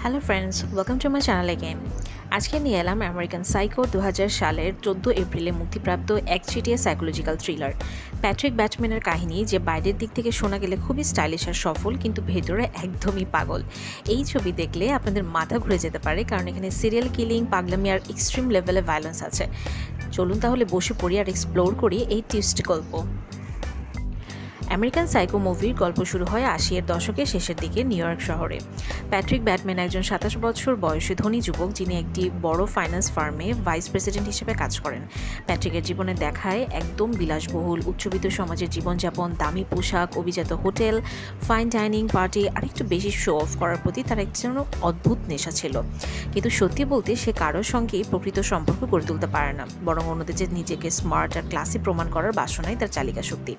Hello friends, welcome to my channel again. আজকে নিয়ে এলাম আমেরিকান সাইকো 2000 সালের 14 এপ্রিলে মুক্তিপ্রাপ্ত একচেটিয়া সাইকোলজিক্যাল থ্রিলার প্যাট্রিক ব্যাটম্যানের কাহিনী, যে বাইরের দিক থেকে শোনা গেলে খুবই স্টাইলিশ আর সফল, কিন্তু ভেতরে একদমই পাগল। এই ছবি দেখলে আপনাদের মাথা ঘুরে যেতে পারে, কারণ এখানে সিরিয়াল কিলিং, পাগলামি আর এক্সট্রিম লেভেলে ভায়োলেন্স আছে। চলুন তাহলে বসে পড়ি আর এক্সপ্লোর করি এই টুইস্ট গল্প। আমেরিকান সাইকো মুভির গল্প শুরু হয় 80-এর দশকের শেষের দিকে নিউ ইয়র্ক শহরে। প্যাট্রিক ব্যাটম্যান একজন 27 বছর বয়সী ধনী যুবক, যিনি একটি বড় ফাইন্যান্স ফার্মে ভাইস প্রেসিডেন্ট হিসেবে কাজ করেন। প্যাট্রিকের জীবনে দেখায় একদম বিলাসবহুল উচ্চবিত্ত সমাজের জীবনযাপন, দামি পোশাক, অভিজাত হোটেল, ফাইন ডাইনিং, পার্টি আর একটু বেশি শো অফ করার প্রতি তার একটা যেন অদ্ভুত নেশা ছিল। কিন্তু সত্যি বলতে সে কারোর সঙ্গেই প্রকৃত সম্পর্ক গড়ে তুলতে পারে না, বরং অন্যদের যে নিজেকে স্মার্ট আর ক্লাসি প্রমাণ করার বাসনাই তার চালিকা শক্তি।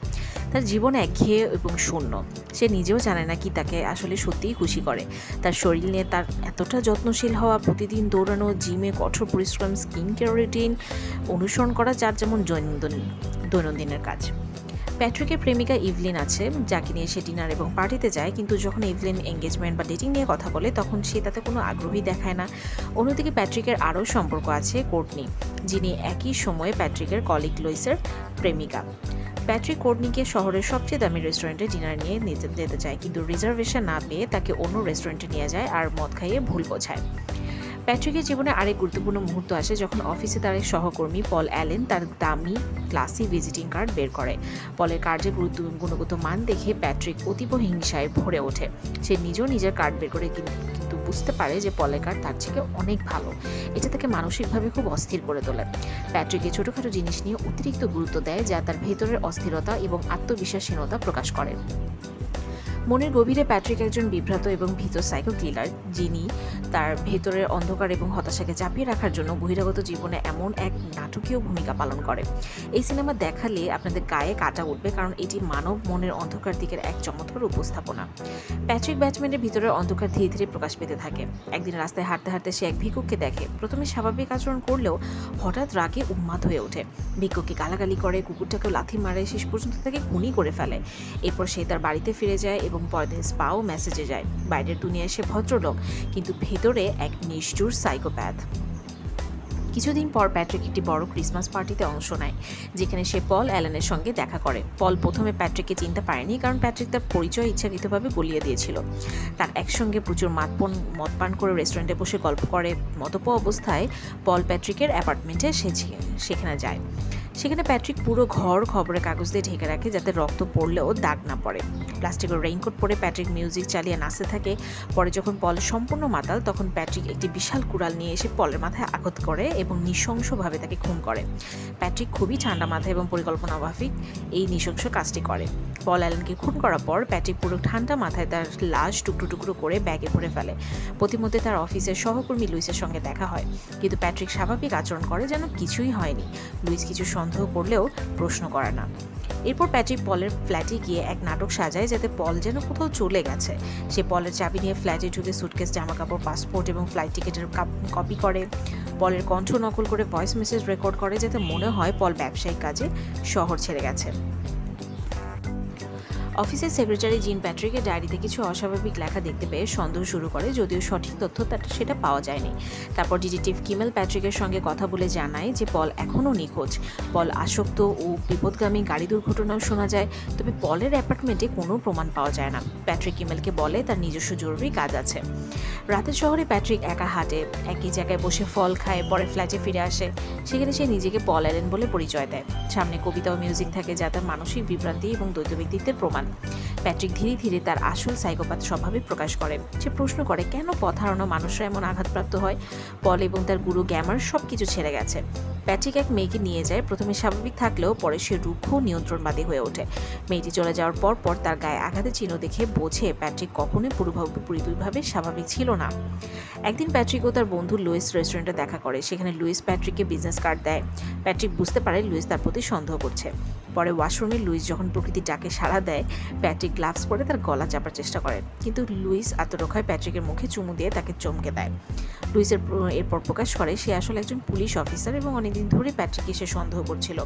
তার জীবনে একঘেয়ে এবং শূন্য। সে নিজেও জানে না কি তাকে আসলে সত্যিই খুশি করে। তার শরীর নিয়ে তার এতটা যত্নশীল হওয়া, প্রতিদিন দৌড়ানো, জিমে কঠোর পরিশ্রম, স্কিন কেয়ার রুটিন অনুসরণ করা, যার যেমন দৈনন্দিনের কাজ। প্যাট্রিকের প্রেমিকা ইভলিন আছে, যাকে নিয়ে সে ডিনার এবং পার্টিতে যায়, কিন্তু যখন ইভলিন এঙ্গেজমেন্ট বা ডেটিং নিয়ে কথা বলে তখন সে তাতে কোনো আগ্রহী দেখায় না। অন্যদিকে প্যাট্রিকের আরও সম্পর্ক আছে কোর্টনি, যিনি একই সময়ে প্যাট্রিকের কলিগ লুইসের প্রেমিকা। প্যাট্রিক কোর্টনিকে শহরের সবচেয়ে দামি রেস্টুরেন্টে ডিনার নিয়ে যেতে চায়, কিন্তু রিজার্ভেশন না পেয়ে তাকে অন্য রেস্টুরেন্টে নিয়ে যায় আর মদ খাইয়ে ভুল বোঝায়। প্যাট্রিকের জীবনে আরেক গুরুত্বপূর্ণ মুহূর্ত আসে যখন অফিসে তার এক সহকর্মী পল অ্যালেন তার দামি ক্লাসি ভিজিটিং কার্ড বের করে। পলের কার্ডের গুণগত মান দেখে প্যাট্রিক অতীব হিংসায় ভরে ওঠে। সে নিজেও নিজের কার্ড বের করে কিন্তু বুঝতে পারে যে পলের কার্ড তার থেকে অনেক ভালো। এটা তাকে মানসিকভাবে খুব অস্থির করে তোলে। প্যাট্রিক এই ছোটোখাটো জিনিস নিয়ে অতিরিক্ত গুরুত্ব দেয়, যা তার ভেতরের অস্থিরতা এবং আত্মবিশ্বাসহীনতা প্রকাশ করে। মনের গভীরে প্যাট্রিক একজন বিভ্রাত এবং ভীত সাইকো কিলার, যিনি তার ভেতরের অন্ধকার এবং হতাশাকে চাপিয়ে রাখার জন্য বহিরাগত জীবনে এমন এক নাটকীয় ভূমিকা পালন করে। এই সিনেমা দেখালে আপনাদের গায়ে কাটা উঠবে, কারণ এটি মানব মনের অন্ধকার দিকের এক চমৎকার উপস্থাপনা। প্যাট্রিক ব্যাটম্যানের ভিতরের অন্ধকার ধীরে ধীরে প্রকাশ পেতে থাকে। একদিন রাস্তায় হাঁটতে হাঁটতে সে এক ভিক্ষুককে দেখে। প্রথমে স্বাভাবিক আচরণ করলেও হঠাৎ রাগে উন্মাদ হয়ে ওঠে। ভিক্ষুককে গালাগালি করে, কুকুরটাকেও লাথি মারে, শেষ পর্যন্ত তাকে খুনি করে ফেলে। এরপর সে তার বাড়িতে ফিরে যায় এবং পরের দিন স্পা ও মেসেজে যায়। বাইরের দুনিয়ায় সে ভদ্রলোক, কিন্তু ভেতরে এক নিষ্ঠুর সাইকোপ্যাথ। কিছুদিন পর প্যাট্রিক একটি বড় ক্রিসমাস পার্টিতে অংশ নেয়, যেখানে সে পল অ্যালেনের সঙ্গে দেখা করে। পল প্রথমে প্যাট্রিককে চিনতে পারেনি, কারণ প্যাট্রিক তার পরিচয় ইচ্ছাকৃতভাবে গলিয়ে দিয়েছিল। তার একসঙ্গে প্রচুর মদ পান করে রেস্টুরেন্টে বসে গল্প করে মদ্যপ অবস্থায় পল প্যাট্রিকের অ্যাপার্টমেন্টে সেখানে যায়। সেখানে প্যাট্রিক পুরো ঘর খবরের কাগজ দিয়ে ঢেকে রাখে, যাতে রক্ত পড়লেও দাগ না পড়ে। প্লাস্টিকের রেইনকোট পরে প্যাট্রিক মিউজিক চালিয়ে নাচতে থাকে। পরে যখন পল সম্পূর্ণ মাতাল, তখন প্যাট্রিক একটি বিশাল কুড়াল নিয়ে এসে পলের মাথায় আঘাত করে এবং নৃশংসভাবে তাকে খুন করে। প্যাট্রিক খুবই ঠান্ডা মাথায় এবং পরিকল্পনামাফিক এই নৃশংস কাজটি করে। পল অ্যালেনকে খুন করার পর প্যাট্রিক পুরো ঠান্ডা মাথায় তার লাশ টুকরো টুকরো করে ব্যাগে ভরে ফেলে। প্রতিমধ্যে তার অফিসের সহকর্মী লুইসের সঙ্গে দেখা হয়, কিন্তু প্যাট্রিক স্বাভাবিক আচরণ করে, যেন কিছুই হয়নি। লুইস কিছু সন্দেহ করলেও প্রশ্ন করে না। এরপর প্যাট্রিক পলের ফ্ল্যাটে গিয়ে এক নাটক সাজায়, যাতে পল যেন কোথাও চলে গেছে। সে পলের চাবি নিয়ে ফ্ল্যাটে ঢুকে সুটকেস, জামাকাপড়, পাসপোর্ট এবং ফ্লাইট টিকিটের কপি করে। পলের কণ্ঠ নকল করে ভয়েস মেসেজ রেকর্ড করে, যাতে মনে হয় পল ব্যবসায়িক কাজে শহর ছেড়ে গেছে। অফিসের সেক্রেটারি জিন প্যাট্রিকের ডায়েরিতে কিছু অস্বাভাবিক লেখা দেখতে পেয়ে সন্দেহ শুরু করে, যদিও সঠিক তথ্য সেটা পাওয়া যায়নি। তারপর ডিটেকটিভ কিমেল প্যাট্রিকের সঙ্গে কথা বলে জানায় যে পল এখনও নিখোঁজ। পল আসক্ত ও বিপদগামী, গাড়ি দুর্ঘটনাও শোনা যায়, তবে পলের অ্যাপার্টমেন্টে কোনো প্রমাণ পাওয়া যায় না। প্যাট্রিক কিমেলকে বলে তার নিজস্ব জরুরি কাজ আছে। রাতের শহরে প্যাট্রিক একা হাঁটে, একই জায়গায় বসে ফল খায়, পরে ফ্ল্যাটে ফিরে আসে। সেখানে সে নিজেকে পল অ্যালেন বলে পরিচয় দেয়। সামনে কবিতা ও মিউজিক থাকে, যা তার মানসিক বিভ্রান্তি এবং দ্বৈত ব্যক্তিত্বের প্রমাণ। প্যাট্রিক ধীরে ধীরে তার আসল সাইকোপ্যাথ স্বভাবে প্রকাশ করে। সে প্রশ্ন করে কেন পথ হারানো মানুষরা এমন আঘাতপ্রাপ্ত হয়। পল এবং তার গুরু গ্যামার সবকিছু ছেড়ে গেছে। প্যাট্রিক এক মেয়েকে নিয়ে যায়, প্রথমে স্বাভাবিক থাকলেও পরে সে রুক্ষ নিয়ন্ত্রণবাদী হয়ে ওঠে। মেয়েটি চলে যাওয়ার পর তার গায়ে আঘাতের চিহ্ন দেখে বোঝে প্যাট্রিক কখনোই পুরোপুরিভাবে স্বাভাবিক ছিল না। একদিন প্যাট্রিক ও তার বন্ধু লুইস রেস্টুরেন্টে দেখা করে। সেখানে লুইস প্যাট্রিককে বিজনেস কার্ড দেয়। প্যাট্রিক বুঝতে পারে লুইস তার প্রতি সন্দেহ করছে। পরে ওয়াশরুমে লুইস যখন প্রকৃতির ডাকে সাড়া দেয়, প্যাট্রিক গ্লাভস পরে তার গলা চাপার চেষ্টা করে, কিন্তু লুইস আত্মরক্ষায় প্যাট্রিকের মুখে চুমু দিয়ে তাকে চমকে দেয়। লুইসের এরপর প্রকাশ করে সে আসলে একজন পুলিশ অফিসার এবং অনেকদিন ধরে প্যাট্রিককে সে সন্দেহ করছিল।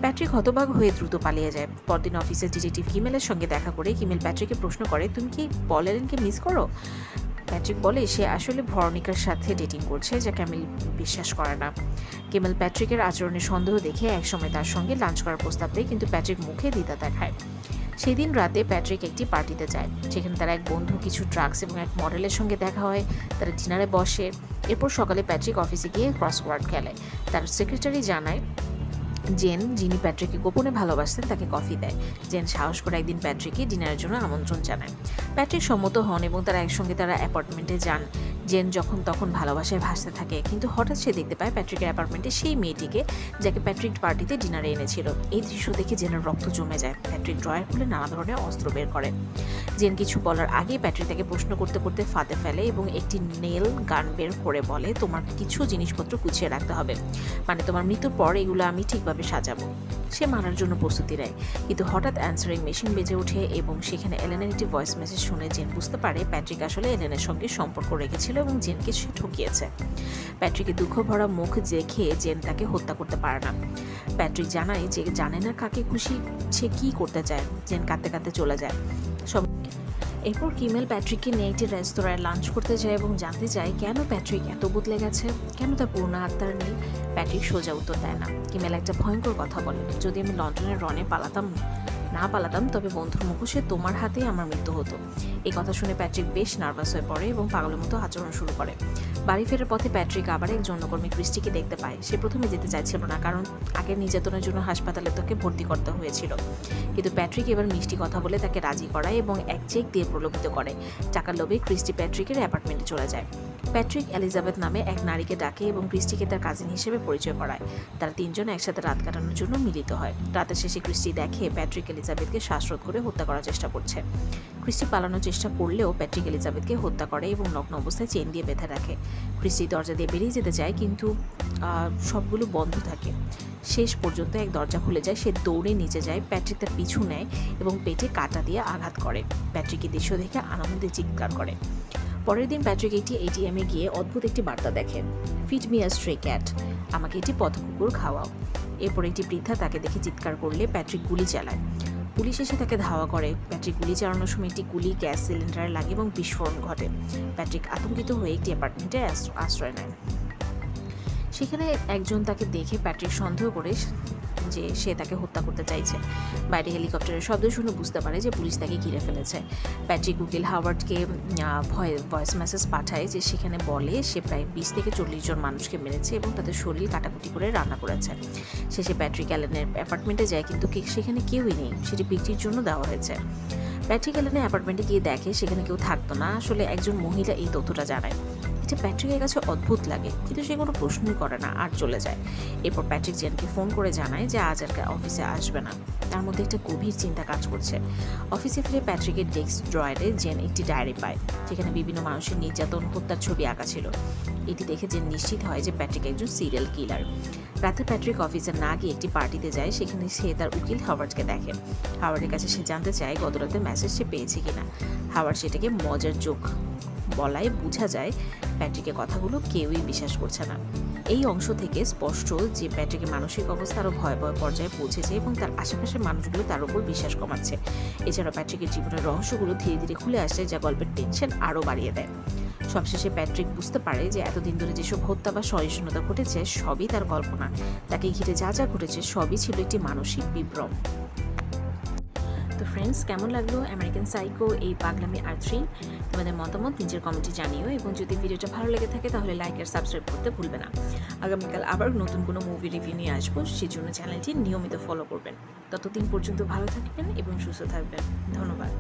প্যাট্রিক হতবাক হয়ে দ্রুত পালিয়ে যায়। পরদিন অফিসের ডিটেকটিভ কিমেলের সঙ্গে দেখা করে কিমেল প্যাট্রিককে প্রশ্ন করে, তুমি কি পল অ্যালেনকে মিস করো? প্যাট্রিক বলে সে আসলে ভরনিকার সাথে ডেটিং করছে, যা ক্যামেল বিশ্বাস করে না। কেমেল প্যাট্রিকের আচরণে সন্দেহ দেখে একসময় তার সঙ্গে লাঞ্চ করার প্রস্তাব দেয়, কিন্তু প্যাট্রিক মুখে দ্বিধা দেখায়। সেদিন রাতে প্যাট্রিক একটি পার্টিতে যায়, যেখানে তার এক বন্ধু, কিছু ড্রাগস এবং এক মডেলের সঙ্গে দেখা হয়। তারা ডিনারে বসে। এরপর সকালে প্যাট্রিক অফিসে গিয়ে ক্রসওয়ার্ড খেলে। তার সেক্রেটারি জানায় জেন, যিনি প্যাট্রিককে গোপনে ভালোবাসতেন, তাকে কফি দেয়। জেন সাহস করে একদিন প্যাট্রিককে ডিনারের জন্য আমন্ত্রণ জানায়। প্যাট্রিক সম্মত হন এবং তারা একসঙ্গে অ্যাপার্টমেন্টে যান। জেন যখন তখন ভালোবাসায় ভাসতে থাকে, কিন্তু হঠাৎ সে দেখতে পায় প্যাট্রিকের অ্যাপার্টমেন্টে সেই মেয়েটিকে, যাকে প্যাট্রিক পার্টিতে ডিনারে এনেছিল। এই দৃশ্য দেখে জেনের রক্ত জমে যায়। প্যাট্রিক ড্রয়ার খুলে নানা ধরনের অস্ত্র বের করে। জেন কিছু বলার আগেই প্যাট্রিক তাকে প্রশ্ন করতে করতে ফাঁদে ফেলে এবং একটি নেল গান বের করে বলে, তোমার কিছু জিনিসপত্র গুছিয়ে রাখতে হবে, মানে তোমার মৃত্যুর পর এগুলো আমি ঠিকভাবে সাজাবো। সে মারার জন্য প্রস্তুতি নেয়, কিন্তু হঠাৎ অ্যান্সারিং মেশিন বেজে ওঠে এবং সেখানে এলেনের একটি ভয়েস মেসেজ শুনে জেন বুঝতে পারে প্যাট্রিক আসলে এলেনের সঙ্গে সম্পর্ক রেখেছিল এবং জেনকে সে ঠকিয়েছে। প্যাট্রিকের দুঃখ ভরা মুখ দেখে জেন তাকে হত্যা করতে পারে না। প্যাট্রিক জানায় যে জানে না কাকে খুশি সে কী করতে চায়। জেন কাঁদতে কাঁদতে চলে যায়। এরপর কিমেল প্যাট্রিককে নিয়ে একটি রেস্তোরাঁয় লাঞ্চ করতে যায় এবং জানতে চায় কেন প্যাট্রিক এত বদলে গেছে, কেন তার পুরনো আত্মার নেই। প্যাট্রিক সোজা উত্তর দেয় না। কিমেল একটা ভয়ঙ্কর কথা বলে, যদি আমি লন্ডনের রনে না পালাতাম তবে বন্ধুর মুখোশে তোমার হাতেই আমার মৃত্যু হতো। এই কথা শুনে প্যাট্রিক বেশ নার্ভাস হয়ে পড়ে এবং পাগলের মতো আচরণ শুরু করে। বাড়ি ফেরার পথে প্যাট্রিক আবার এক যৌনকর্মী ক্রিস্টিকে দেখতে পায়। সে প্রথমে যেতে চাইছিল না, কারণ আগের নির্যাতনের জন্য হাসপাতালে তাকে ভর্তি করতে হয়েছিল। কিন্তু প্যাট্রিক এবার মিষ্টি কথা বলে তাকে রাজি করায় এবং এক চেক দিয়ে প্রলোভিত করে। টাকার লোভে ক্রিস্টি প্যাট্রিকের অ্যাপার্টমেন্টে চলে যায়। প্যাট্রিক এলিজাবেথ নামে এক নারীকে ডাকে এবং ক্রিস্টিকে তার কাজিন হিসেবে পরিচয় করায়। তারা তিনজন একসাথে রাত কাটানোর জন্য মিলিত হয়। রাতের শেষে ক্রিস্টি দেখে প্যাট্রিক এলিজাবেথকে শ্বাসরোধ করে হত্যা করার চেষ্টা করছে। ক্রিস্টি পালানোর চেষ্টা করলেও প্যাট্রিক এলিজাবেথকে হত্যা করে এবং নগ্ন অবস্থায় চেন দিয়ে বেঁধে রাখে। ক্রিস্টি দরজা দিয়ে বেরিয়ে যেতে চায়, কিন্তু সবগুলো বন্ধ থাকে। শেষ পর্যন্ত এক দরজা খুলে যায়। সে দৌড়ে নিচে যায়। প্যাট্রিক তার পিছু নেয় এবং পেটে কাঁটা দিয়ে আঘাত করে। প্যাট্রিক এই দৃশ্য দেখে আনন্দে চিৎকার করে। পরের দিন প্যাট্রিক একটি এটিএমে গিয়ে অদ্ভুত একটি বার্তা দেখে, ফিড মি আ স্ট্রে ক্যাট, আমাকে একটি পথকুকুর খাওয়াও। এরপর একটি বৃদ্ধা তাকে দেখে চিৎকার করলে প্যাট্রিক গুলি চালায়। পুলিশ এসে তাকে ধাওয়া করে। প্যাট্রিক গুলি চালানোর সময় একটি গুলি গ্যাস সিলিন্ডারে লাগে এবং বিস্ফোরণ ঘটে। প্যাট্রিক আতঙ্কিত হয়ে একটি অ্যাপার্টমেন্টে আশ্রয় নেয়। সেখানে একজন তাকে দেখে প্যাট্রিক সন্দেহ করে যে সে তাকে হত্যা করতে চাইছে। বাইরে হেলিকপ্টারের শব্দ শুনে বুঝতে পারে যে পুলিশ তাকে ঘিরে ফেলেছে। প্যাট্রিক উকিল হাওয়ার্ডকে ভয়েস মেসেজ পাঠায়, যে সেখানে বলে সে প্রায় 20 থেকে 40 জন মানুষকে মেরেছে এবং তাদের শরীর কাটাকুটি করে রান্না করেছে। শেষে প্যাট্রিক অ্যালেনের অ্যাপার্টমেন্টে যায়, কিন্তু সেখানে কেউই নেই। সেটি বিক্রির জন্য দেওয়া হয়েছে। প্যাট্রিক অ্যালেনের অ্যাপার্টমেন্টে গিয়ে দেখে সেখানে কেউ থাকতো না। আসলে একজন মহিলা এই তথ্যটা জানায়। এটা প্যাট্রিকের কাছে অদ্ভুত লাগে, কিন্তু সে কোনো প্রশ্নই করে না আর চলে যায়। এরপর প্যাট্রিক জেনকে ফোন করে জানায় যে আজ আর অফিসে আসবে না। তার মধ্যে একটা গভীর চিন্তা কাজ করছে। অফিসে ফিরে প্যাট্রিকের ডেস্ক ড্রয়ারে জেন একটি ডায়েরি পায়, যেখানে বিভিন্ন মানুষের নির্যাতন, হত্যার ছবি আঁকা ছিল। এটি দেখে জেন নিশ্চিত হয় যে প্যাট্রিক একজন সিরিয়াল কিলার। রাতে প্যাট্রিক অফিসে না গিয়ে একটি পার্টিতে যায়। সেখানে সে তার উকিল হাওয়ার্ডকে দেখে। হাওয়ার্ডের কাছে সে জানতে চায় গত রাতে মেসেজ সে পেয়েছে কিনা। হাওয়ার্ড সেটাকে মজার জোক বলায় বোঝা যায় প্যাট্রিকের কথাগুলো কেউই বিশ্বাস করছে না। এই অংশ থেকে স্পষ্ট যে প্যাট্রিকের মানসিক অবস্থা আরও ভয়াবহ পর্যায়ে পৌঁছেছে এবং তার আশেপাশের মানুষগুলো তার উপর বিশ্বাস কমাচ্ছে। এছাড়াও প্যাট্রিকের জীবনের রহস্যগুলো ধীরে ধীরে খুলে আসছে, যা গল্পের টেনশন আরও বাড়িয়ে দেয়। সবশেষে প্যাট্রিক বুঝতে পারে যে এতদিন ধরে যেসব হত্যা বা সহিষ্ণুতা ঘটেছে সবই তার কল্পনা। তাকে ঘিরে যা যা ঘটেছে সবই ছিল একটি মানসিক বিভ্রম। তো ফ্রেন্ডস, কেমন লাগলো আমেরিকান সাইকো এই পাগলামি আর থ্রিল? তোমাদের মতামত নিজের কমেন্টে জানিও, এবং যদি ভিডিওটা ভালো লেগে থাকে তাহলে লাইক আর সাবস্ক্রাইব করতে ভুলবে না। আগামীকাল আবার নতুন কোনো মুভি রিভিউ নিয়ে আসবো, সেই জন্য চ্যানেলটি নিয়মিত ফলো করবেন। ততদিন পর্যন্ত ভালো থাকবেন এবং সুস্থ থাকবেন। ধন্যবাদ।